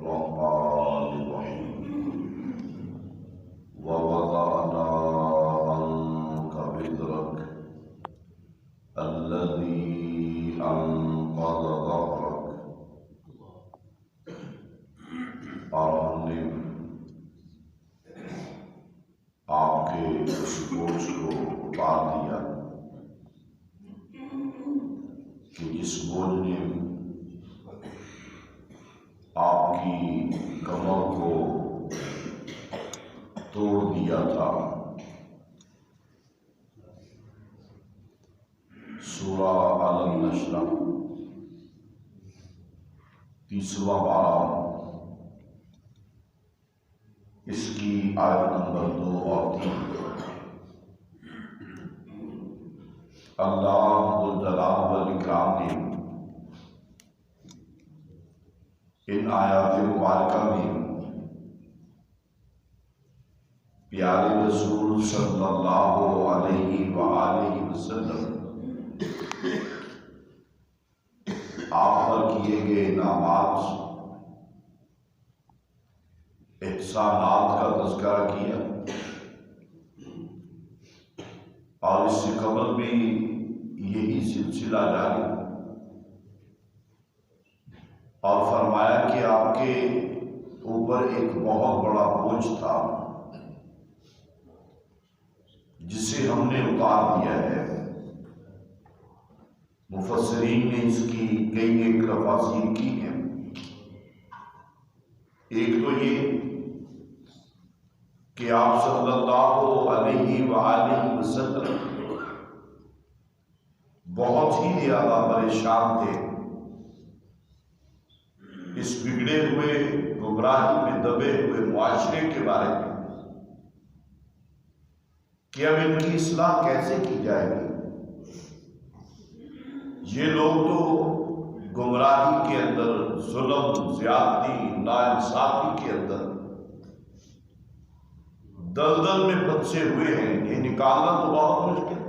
الرحمن الرحيم ووضعنا عنك وزرك الذي أنقض ظهرك اور ہم نے آپ کے اس بوجھ کو اتار دیا کہ جس بوجھ نے آپ کی کمر کو توڑ دیا تھا۔ سورہ علم نشرح 30واں پارہ، اس کی آیت نمبر 2 اور 3۔ اللہ ذوالجلال والاکرام نے ان آیات مبارکہ میں پیارے رسول صلی اللہ علیہ وآلہ وسلم آپ پر کیے گئے انعامات، احسانات کا تذکرہ کیا، اور اس سے قبل بھی یہی سلسلہ جاری، اور فرمایا کہ آپ کے اوپر ایک بہت بڑا بوجھ تھا جسے ہم نے اتار دیا ہے۔ مفسرین نے اس کی کئی ایک تفاسیر کی ہیں۔ ایک تو یہ کہ آپ صلی اللہ علیہ وآلہ وسلم بہت ہی زیادہ پریشان تھے اس بگڑے ہوئے گمراہی میں دبے ہوئے معاشرے کے بارے میں کہ اب ان کی اصلاح کیسے کی جائے گی۔ یہ لوگ تو گمراہی کے اندر، ظلم، زیادتی، ناانصافی کے اندر دلدل میں پھنسے ہوئے ہیں، یہ نکالنا تو بہت مشکل ہے۔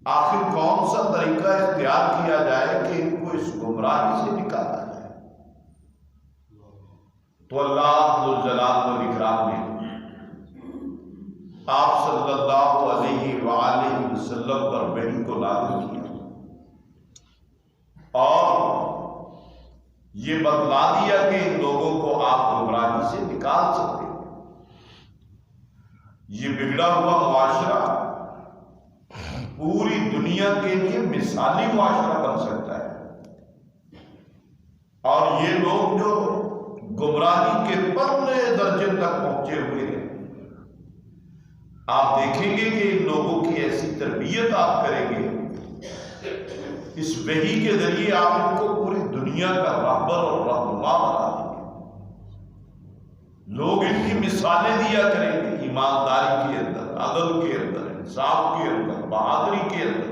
آخر کون سا طریقہ اختیار کیا جائے کہ ان کو اس گمراہی سے نکالا جائے؟ تو اللہ ذوالجلال والاکرام نے آپ صلی اللہ علیہ وآلہ وسلم پر وحی کو نازل کیا اور یہ بتلا دیا کہ ان لوگوں کو آپ گمراہی سے نکال سکتے ہیں۔ یہ بگڑا ہوا معاشرہ پوری دنیا کے لیے مثالی معاشرہ بن سکتا ہے، اور یہ لوگ جو گمراہی کے پرلے درجے تک پہنچے ہوئے ہیں، آپ دیکھیں گے کہ ان لوگوں کی ایسی تربیت آپ کریں گے، اس وحی کے ذریعے آپ ان کو پوری دنیا کا رہبر اور رہنما بنا دیں گے۔ لوگ ان کی مثالیں دیا کریں گے، ایمانداری کے اندر، عدل کے اندر، انصاف کے اندر، بہادری کے اندر،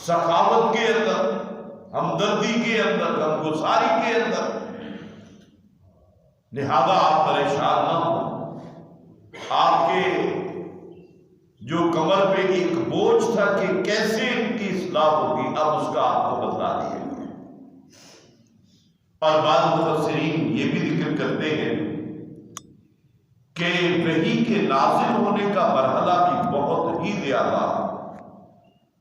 سخاوت کے اندر، ہمدردی کے اندر، غمگساری کے اندر۔ لہذا آپ پریشان نہ ہوں۔ آپ کے جو کمر پہ ایک بوجھ تھا کہ کیسے ان کی اصلاح ہوگی، اب اس کا آپ کو بتلا دیا گیا۔ اور بعض مفسرین یہ بھی ذکر کرتے ہیں کہ وحی کے نازل ہونے کا مرحلہ بھی بہت ہی زیادہ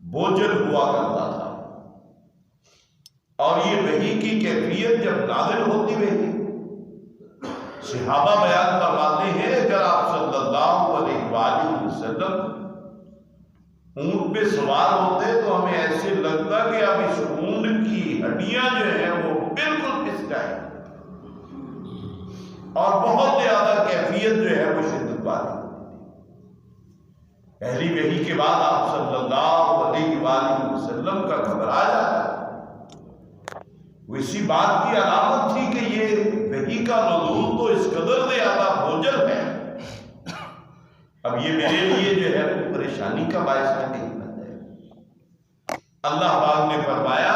بوجھل ہوا کرتا تھا، اور یہ وحی کی کیفیت جب نازل ہوتی رہی، صحابہ بیان فرماتے ہیں اگر آپ صلی اللہ علیہ وآلہ وسلم اونٹ پہ سوار ہوتے تو ہمیں ایسے لگتا کہ اب اس اونٹ کی ہڈیاں جو ہیں وہ بالکل پس جائیں، اور بہت زیادہ کیفیت جو ہے وہ شدت والی۔ پہلی وحی کے بعد آپ صلی اللہ علیہ وآلہ وسلم کا گھبرا جاتا، وہ اسی بات کی علامت تھی کہ یہ وحی کا نزول تو اس قدر زیادہ بوجھل ہے، اب یہ میرے لیے جو ہے وہ پریشانی کا باعث نہیں بن جائے۔ اللہ پاک نے فرمایا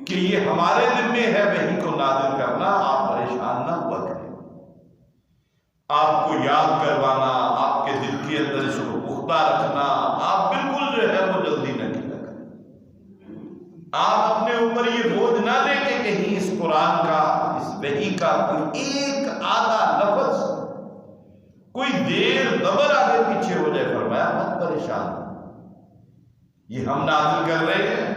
کہ یہ ہمارے ذمہ ہے وحی کو نازل کرنا، آپ پریشان نہ ہوا کریں، آپ کو یاد کروانا، آپ کے دل کے اندر اس کو پختہ رکھنا، آپ بالکل جو ہے وہ جلدی نہ کیا کریں۔ آپ اپنے اوپر یہ بوجھ نہ کہیں اس قرآن کا، اس وحی کا کوئی ایک آدھا لفظ کوئی دیر دبر آگے پیچھے ہو جائے، فرمایا مت پریشان، یہ ہم نازل کر رہے ہیں،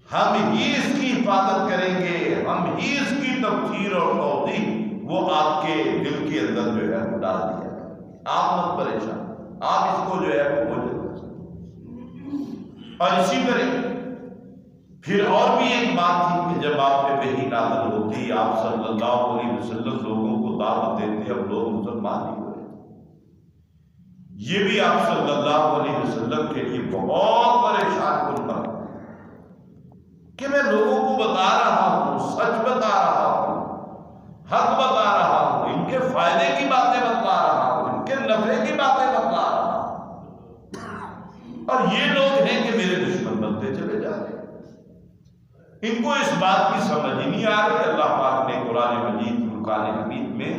ہم ہی اس کی حفاظت کریں گے، ہم ہی اس کی تفسیر اور توضیح وہ آپ کے دل کے اندر جو ہے وہ ڈال دیا ہے، آپ مت پریشان، آپ اس کو جو ہے وہ بولے۔ اور اسی طرح پھر اور بھی ایک بات تھی کہ جب آپ پہ وحی نازل ہوتی، آپ صلی اللہ علیہ وسلم لوگوں کو دعوت دیتے، اب لوگ مسلمان نہیں ہو رہے، یہ بھی آپ صلی اللہ علیہ وسلم کے لیے بہت پریشان کن بات کہ میں لوگوں کو بتا رہا ہوں، سچ بتا رہا ہوں، حق بتا رہا ہوں، ان کے فائدے کی باتیں بتا رہا ہوں، ان کے نفع کی باتیں بتا رہا ہوں، اور یہ لوگ ہیں کہ میرے دشمن بنتے چلے جا رہے ہیں۔ ان کو اس بات کی سمجھ ہی نہیں آ رہی۔ اللہ پاک نے قرآن مجید فرقان حمید میں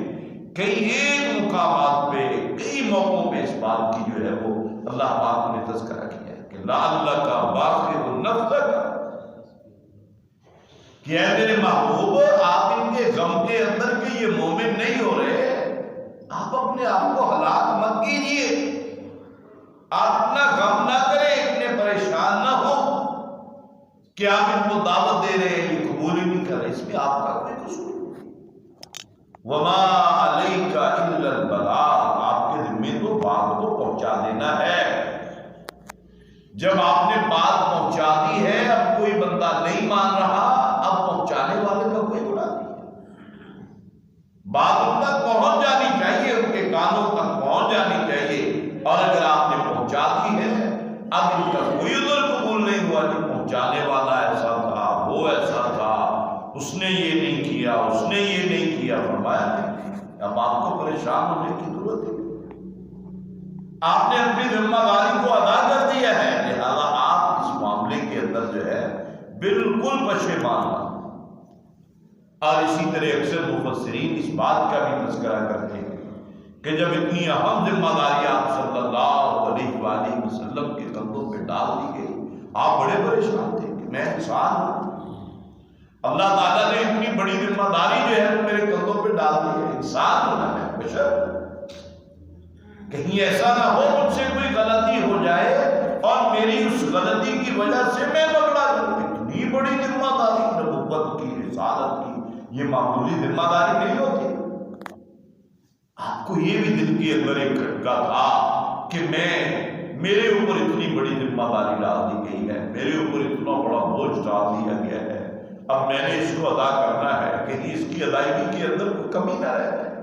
کئی ایک مقامات پہ، کئی موقعوں پہ اس بات کی جو ہے وہ اللہ پاک نے تذکرہ کیا ہے کہ لعلک باخع نفسک، کہ اے میرے محبوب آپ ان کے غم کے اندر کہ یہ مومن نہیں ہو رہے، آپ اپنے آپ کو ہلاک مت کیجیے، آپ اتنا غم نہ کریں، اتنے پریشان نہ ہو کہ آپ ان کو دعوت دے رہے ہیں، یہ قبول ہی نہیں کر رہے، اس میں آپ کا کوئی قصور نہیں۔ وما علیک الا البلاغ، آپ کے ذمہ تو بات کو پہنچا دینا ہے۔ جب آپ نے بات پہنچا دی ہے، اب کوئی بندہ نہیں مان رہا، اب پہنچانے والے کا کوئی گناہ نہیں ہے، بات ان تک پہنچ جانی چاہیے، ان کے کانوں تک پہنچ جانی چاہیے، اور اگر آپ نے پہنچا دی ہے، اب ان کا کوئی عذر قبول نہیں ہوا کہ پہنچانے والا ایسا تھا، وہ ایسا تھا، اس نے یہ نہیں کیا، اس نے یہ نہیں کیا، فرمایا نہیں، اب آپ کو پریشان ہونے کی ضرورت ہے، آپ نے اپنی ذمہ داری کو ادا کر دیا ہے، لہذا آپ اس معاملے کے اندر جو ہے بالکل پشیمان نہ۔ اور اسی طرح اکثر مفسرین اس بات کا بھی تذکرہ کرتے ہیں کہ جب اتنی اہم ذمہ داری آپ صلی اللہ علیہ وآلہ وسلم کے کندھوں پہ ڈال دی گئی، آپ بڑے پریشان تھے کہ میں انسان ہوں، اللہ تعالیٰ نے اتنی بڑی ذمہ داری جو ہے میرے کندھوں پہ ڈال دی ہے، انسان ہونا ہے، بشر، کہیں ایسا نہ ہو مجھ سے کوئی غلطی ہو جائے اور میری اس غلطی کی وجہ سے میں پکڑا جاؤں۔ اتنی بڑی ذمہ داری، نبوت کی، رسالت کی، یہ معمولی ذمہ داری نہیں ہوتی۔ آپ کو یہ بھی دل کے اندر ایک کھٹکا تھا کہ میرے اوپر اتنی بڑی ذمہ داری ڈال دی گئی ہے، میرے اوپر اتنا بڑا بوجھ ڈال دیا گیا ہے، اب میں نے اس کو ادا کرنا ہے، کہیں اس کی ادائیگی کے اندر کوئی کمی نہ رہ جائے،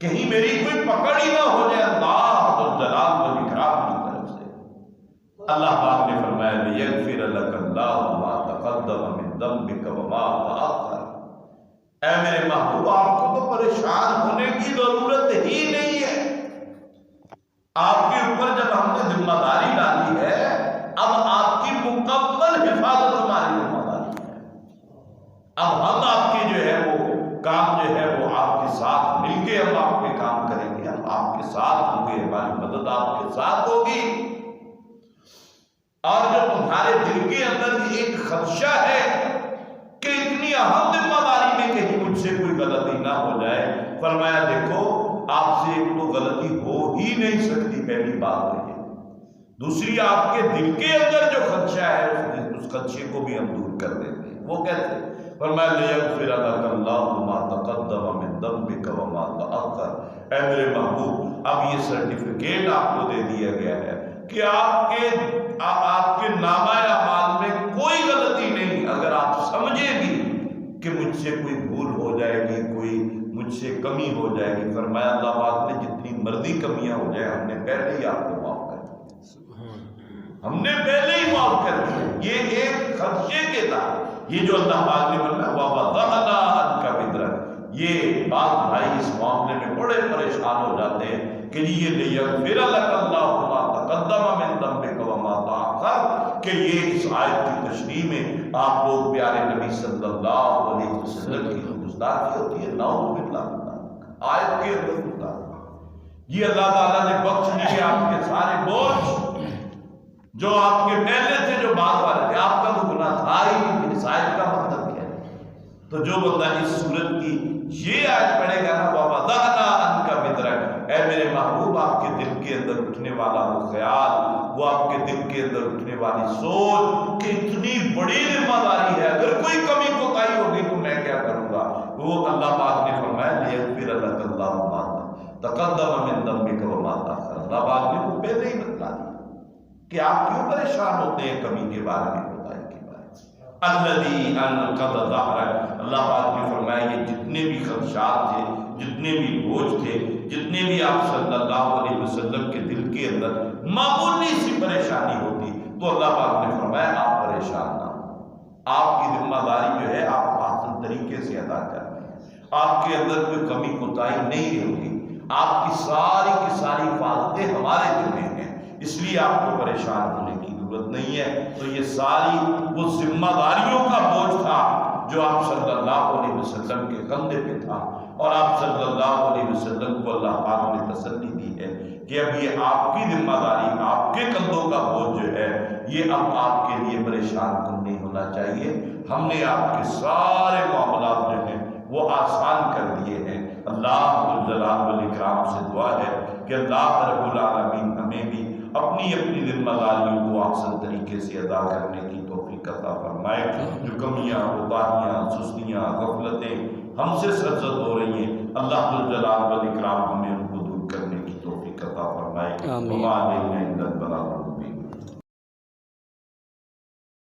کہیں میری کوئی پکڑ ہی نہ ہو جائے اللہ جلال و اکرام کی طرف سے۔ اللہ پاک نے فرمایا لیغفر لک اللہ ما تقدم من ذنبک وما تأخر، اے میرے محبوب آپ کو تو پریشان ہونے کی ضرورت ہی نہیں ہے، آپ کے اوپر جب ہم نے ذمہ داری ڈالی ہے، اب آپ کی مکمل حفاظت ہماری ذمہ داری ہے، اب ہم آپ کے جو ہے وہ کام جو ہے وہ آپ کے ساتھ مل کے ہم آپ کے کام کریں گے، ہم آپ کے ساتھ ہوں گے، ہماری مدد آپ کے ساتھ ہوگی۔ اور جو تمہارے دل کے اندر ایک خدشہ ہے کہ اتنی اہم ذمہ داری میں کہیں مجھ سے کوئی غلطی نہ ہو جائے، فرمایا دیکھو آپ سے ایک تو غلطی ہو ہی نہیں سکتی، پہلی بات ہے، دوسری آپ کے دل کے اندر جو خدشہ ہے اس خدشے کو بھی ہم دور کر دیتے ہیں۔ وہ کیسے؟ فرمایا لیغفر لک اللہ ما تقدم من ذنبک وما تأخر، اے میرے محبوب اب یہ سرٹیفکیٹ آپ کو دے دیا گیا ہے کہ آپ کے نامہ اعمال میں کوئی غلطی نہیں، اگر آپ سمجھیں بھی کہ مجھ سے کوئی بھول ہو جائے گی، کوئی مجھ سے کمی ہو جائے گی، فرمایا اللہ پاک نے جتنی مرضی کمیاں ہو جائے ہم نے پہلے ہی آپ کو معاف کر دیا، ہم نے پہلے ہی معاف کر دیا۔ یہ ایک خدشے کے تحت یہ جو اللہ پاک نے فرمایا وَوَضَعْنَا عَنْكَ وِزْرَكَ، یہ بات بھائی اس معاملے میں بڑے پریشان ہو جاتے ہیں کہ یہ لیغفر لک اللہ ما تقدم من ذنبک وما تأخر، کہ یہ اس آیت کی تشریح میں آپ لوگ پیارے نبی صلی اللہ علیہ وسلم کی گستاخی ہوتی ہے، نعوذ باللہ، آیت کے اندر گستاخی، یہ اللہ تعالیٰ نے بخش لیے آپ کے سارے بوجھ جو آپ کے پہلے تھے، جو بعد والے تھے، آپ کا تو گناہ تھا ہی نہیں، اس آیت کا مطلب کیا تو جو بندہ اس صورت کی یہ آیت پڑھے گا نا وَوَضَعْنَا عَنْكَ وِزْرَكَ، اے میرے محبوب آپ کے دل کے اندر اٹھنے والا وہ خیال، وہ آپ کے دل کے اندر اٹھنے والی سوچ کہ اتنی بڑی ذمہ داری ہے، اگر کوئی کمی کوتاہی ہوگی تو میں کیا کروں گا، وہ اللہ پاک نے فرمایا لِيَغْفِرَ لَكَ اللَّهُ مَا تَقَدَّمَ مِن ذَنبِكَ وَمَا تَأَخَّرَ، اللہ پاک نے وہ پہلے ہی بتلا دیا کہ آپ کیوں پریشان ہوتے ہیں کمی کے بارے میں، کوتاہی کے بارے میں۔ الذی انقض ظہرک، اللہ پاک نے فرمایا یہ جتنے بھی خدشات تھے، جتنے بھی بوجھ تھے، جتنے بھی آپ صلی اللہ علیہ وسلم کے دل کے اندر معمولی سی پریشانی ہوتی تو اللہ پاک نے فرمایا آپ پریشان نہ ہوں، آپ کی ذمہ داری جو ہے آپ آسان طریقے سے ادا کر رہے ہیں، آپ کے اندر کوئی کمی کوتاہی نہیں ہوگی، آپ کی ساری حفاظتیں ہمارے ذمہ ہیں، اس لیے آپ کو پریشان ہونے کی ضرورت نہیں ہے۔ تو یہ ساری وہ ذمہ داریوں کا بوجھ تھا جو آپ صلی اللہ علیہ وسلم کے کندھے پہ تھا، اور آپ صلی اللہ علیہ وسلم کو اللہ پاک نے تسلی دی ہے کہ اب یہ آپ کی ذمہ داری، آپ کے کندھوں کا بوجھ جو ہے یہ اب آپ کے لیے پریشان کن نہیں ہونا چاہیے، ہم نے آپ کے سارے معاملات جو ہیں وہ آسان کر دیے ہیں۔ اللہ ذوالجلال والاکرام سے دعا ہے کہ اللہ رب العالمین ہمیں بھی اپنی ذمہ داریوں کو احسن طریقے سے ادا کرنے کی توفیق عطا فرمائے۔ جو کمیاں، کوتاہیاں، سستیاں، غفلتیں ہم سے سرزد ہو رہی ہیں، اللہ ذوالجلال والاکرام ہمیں ان کو دور کرنے کی توفیق عطا فرمائے۔ وما علینا الا البلاغ۔